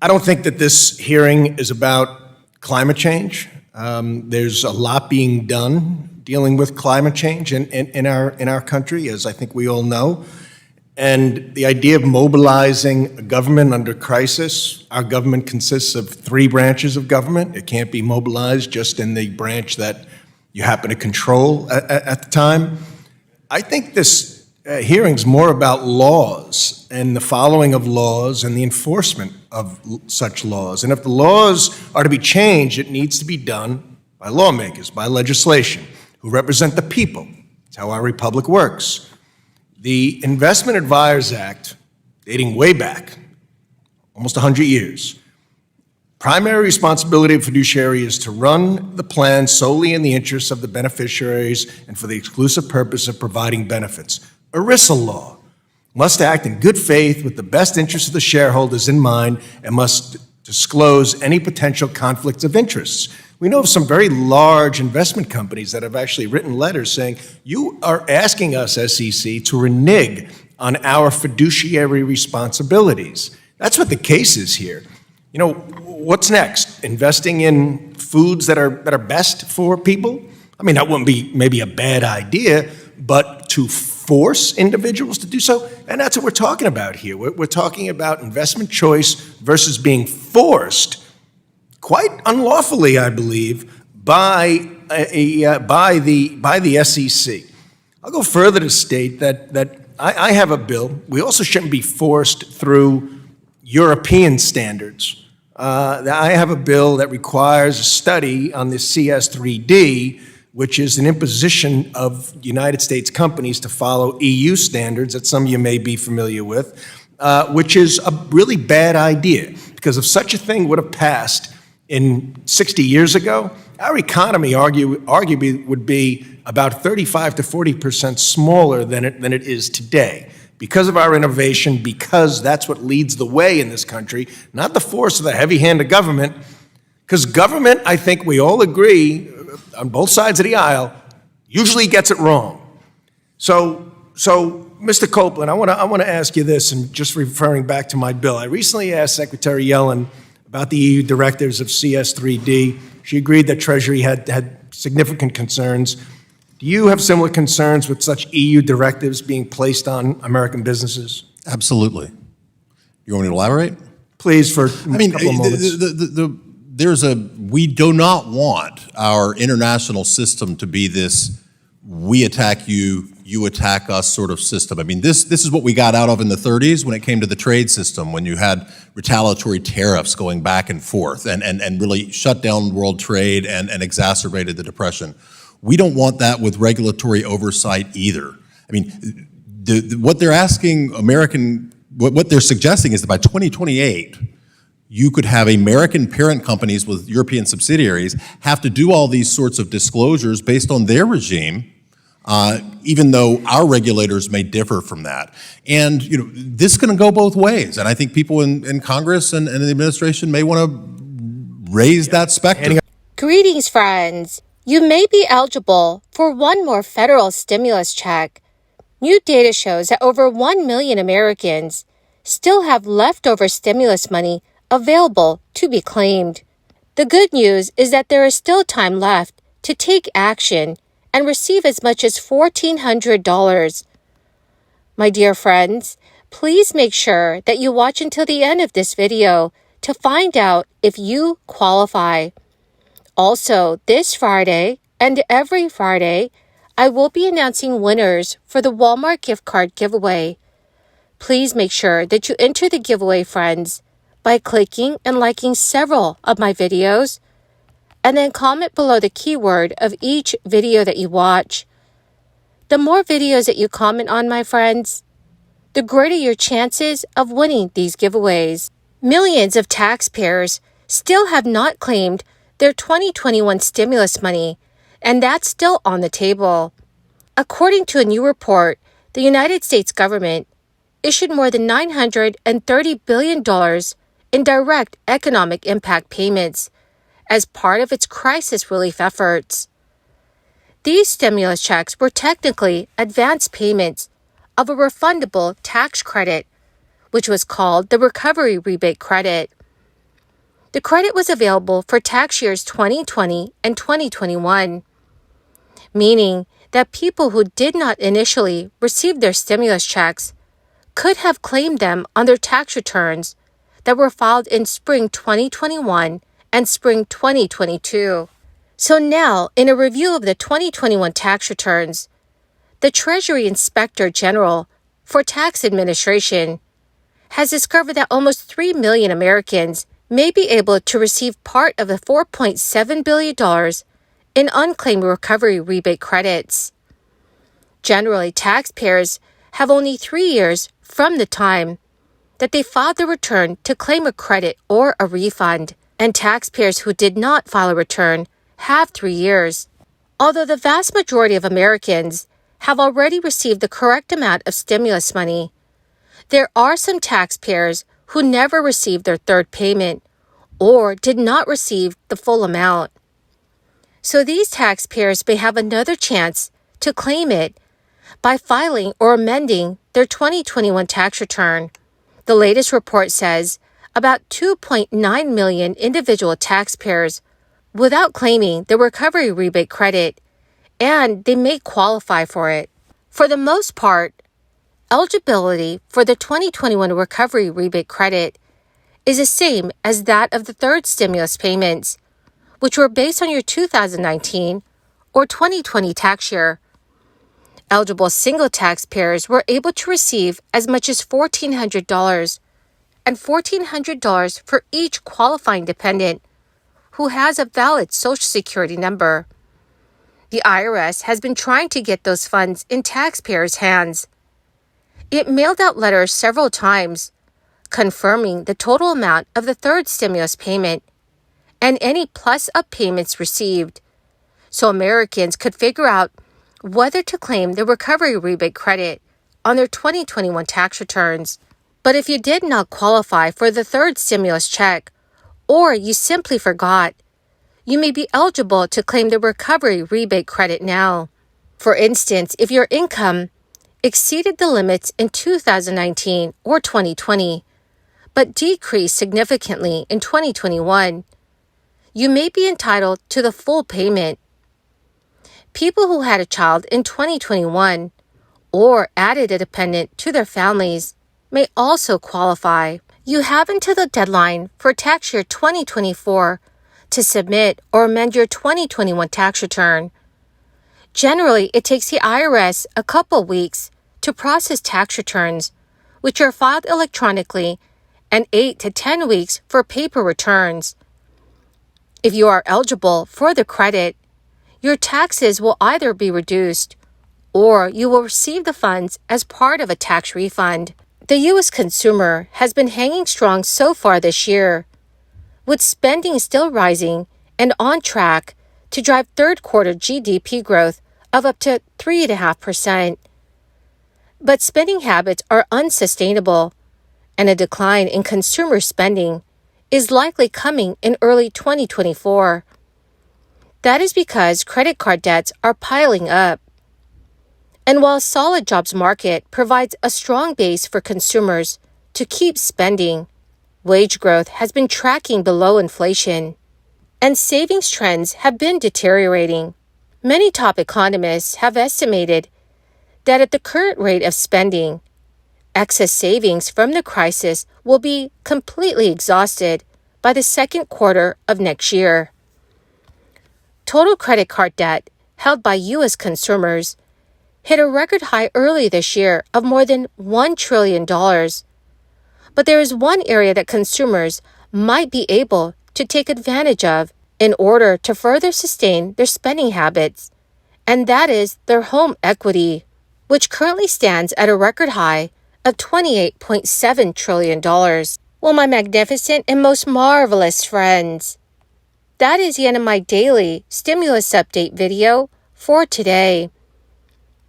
I don't think that this hearing is about climate change. There's a lot being done dealing with climate change in our country, as I think we all know. And the idea of mobilizing a government under crisis, our government consists of 3 branches of government. It can't be mobilized just in the branch that you happen to control at the time. I think this hearing's more about laws and the following of laws and the enforcement of such laws. And if the laws are to be changed, it needs to be done by lawmakers, by legislation, who represent the people. It's how our republic works. The Investment Advisors Act, dating way back, almost 100 years, primary responsibility of fiduciary is to run the plan solely in the interests of the beneficiaries and for the exclusive purpose of providing benefits. ERISA law must act in good faith with the best interests of the shareholders in mind and must disclose any potential conflicts of interests. We know of some very large investment companies that have actually written letters saying, you are asking us, SEC, to renege on our fiduciary responsibilities. That's what the case is here. You know, what's next? Investing in foods that are best for people? I mean, that wouldn't be maybe a bad idea, but to force individuals to do so, and that's what we're talking about here. We're talking about investment choice versus being forced, quite unlawfully, I believe, by the SEC. I'll go further to state that I have a bill. We also shouldn't be forced through European standards. I have a bill that requires a study on the CS3D, which is an imposition of United States companies to follow EU standards that some of you may be familiar with, which is a really bad idea, because if such a thing would have passed in 60 years ago, our economy arguably would be about 35 to 40% smaller than it is today. Because of our innovation, because that's what leads the way in this country, not the force of the heavy hand of government, because government, I think we all agree, on both sides of the aisle, usually gets it wrong. So Mr. Copeland, I want to ask you this, and just referring back to my bill. I recently asked Secretary Yellen about the EU directives of CS3D. She agreed that Treasury had significant concerns. Do you have similar concerns with such EU directives being placed on American businesses? Absolutely. You want me to elaborate? Please, for a couple of moments. We do not want our international system to be this we attack you, you attack us sort of system. I mean, this is what we got out of in the 30s when it came to the trade system, when you had retaliatory tariffs going back and forth and really shut down world trade and exacerbated the Depression. We don't want that with regulatory oversight either. I mean, what they're asking what they're suggesting is that by 2028, you could have American parent companies with European subsidiaries have to do all these sorts of disclosures based on their regime, even though our regulators may differ from that. And this is going to go both ways. And I think people in Congress and in the administration may want to raise that specter. Greetings, friends. You may be eligible for one more federal stimulus check. New data shows that over 1 million Americans still have leftover stimulus money available to be claimed. The good news is that there is still time left to take action and receive as much as $1,400. My dear friends, please make sure that you watch until the end of this video to find out if you qualify. Also, this Friday and every Friday, I will be announcing winners for the Walmart gift card giveaway. Please make sure that you enter the giveaway, friends, by clicking and liking several of my videos, and then comment below the keyword of each video that you watch. The more videos that you comment on, my friends, the greater your chances of winning these giveaways. Millions of taxpayers still have not claimed their 2021 stimulus money, and that's still on the table. According to a new report, the United States government issued more than $930 billion in direct economic impact payments as part of its crisis relief efforts. These stimulus checks were technically advance payments of a refundable tax credit, which was called the Recovery Rebate Credit. The credit was available for tax years 2020 and 2021, meaning that people who did not initially receive their stimulus checks could have claimed them on their tax returns that were filed in spring 2021 and spring 2022. So now, in a review of the 2021 tax returns, the Treasury Inspector General for Tax Administration has discovered that almost 3 million Americans may be able to receive part of the $4.7 billion in unclaimed recovery rebate credits. Generally, taxpayers have only 3 years from the time that they filed the return to claim a credit or a refund, and taxpayers who did not file a return have 3 years. Although the vast majority of Americans have already received the correct amount of stimulus money, there are some taxpayers who never received their third payment or did not receive the full amount. So these taxpayers may have another chance to claim it by filing or amending their 2021 tax return. The latest report says about 2.9 million individual taxpayers without claiming the recovery rebate credit, and they may qualify for it. For the most part, eligibility for the 2021 recovery rebate credit is the same as that of the third stimulus payments, which were based on your 2019 or 2020 tax year. Eligible single taxpayers were able to receive as much as $1,400 and $1,400 for each qualifying dependent who has a valid Social Security number. The IRS has been trying to get those funds in taxpayers' hands. It mailed out letters several times confirming the total amount of the third stimulus payment and any plus-up payments received, so Americans could figure out whether to claim the recovery rebate credit on their 2021 tax returns. But if you did not qualify for the third stimulus check, or you simply forgot, you may be eligible to claim the recovery rebate credit now. For instance, if your income exceeded the limits in 2019 or 2020, but decreased significantly in 2021, you may be entitled to the full payment. People who had a child in 2021 or added a dependent to their families may also qualify. You have until the deadline for tax year 2024 to submit or amend your 2021 tax return. Generally, it takes the IRS a couple weeks to process tax returns, which are filed electronically, and 8 to 10 weeks for paper returns. If you are eligible for the credit, your taxes will either be reduced or you will receive the funds as part of a tax refund. The U.S. consumer has been hanging strong so far this year, with spending still rising and on track to drive third quarter GDP growth of up to 3.5%. But spending habits are unsustainable, and a decline in consumer spending is likely coming in early 2024. That is because credit card debts are piling up. And while a solid jobs market provides a strong base for consumers to keep spending, wage growth has been tracking below inflation, and savings trends have been deteriorating. Many top economists have estimated that at the current rate of spending, excess savings from the crisis will be completely exhausted by the second quarter of next year. Total credit card debt held by U.S. consumers hit a record high early this year of more than $1 trillion. But there is one area that consumers might be able to take advantage of in order to further sustain their spending habits, and that is their home equity, which currently stands at a record high of $28.7 trillion. Well, my magnificent and most marvelous friends, that is the end of my daily stimulus update video for today.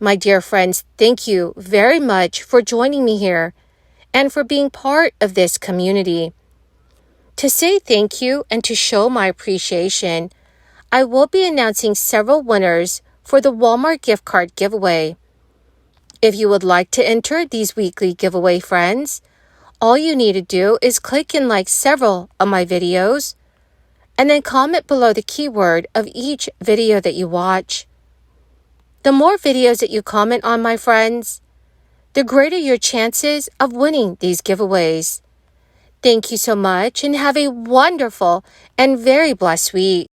My dear friends, thank you very much for joining me here and for being part of this community. To say thank you and to show my appreciation, I will be announcing several winners for the Walmart gift card giveaway. If you would like to enter these weekly giveaway, friends, All you need to do is click and like several of my videos, and then comment below the keyword of each video that you watch. The more videos that you comment on, my friends, the greater your chances of winning these giveaways. Thank you so much and have a wonderful and very blessed week.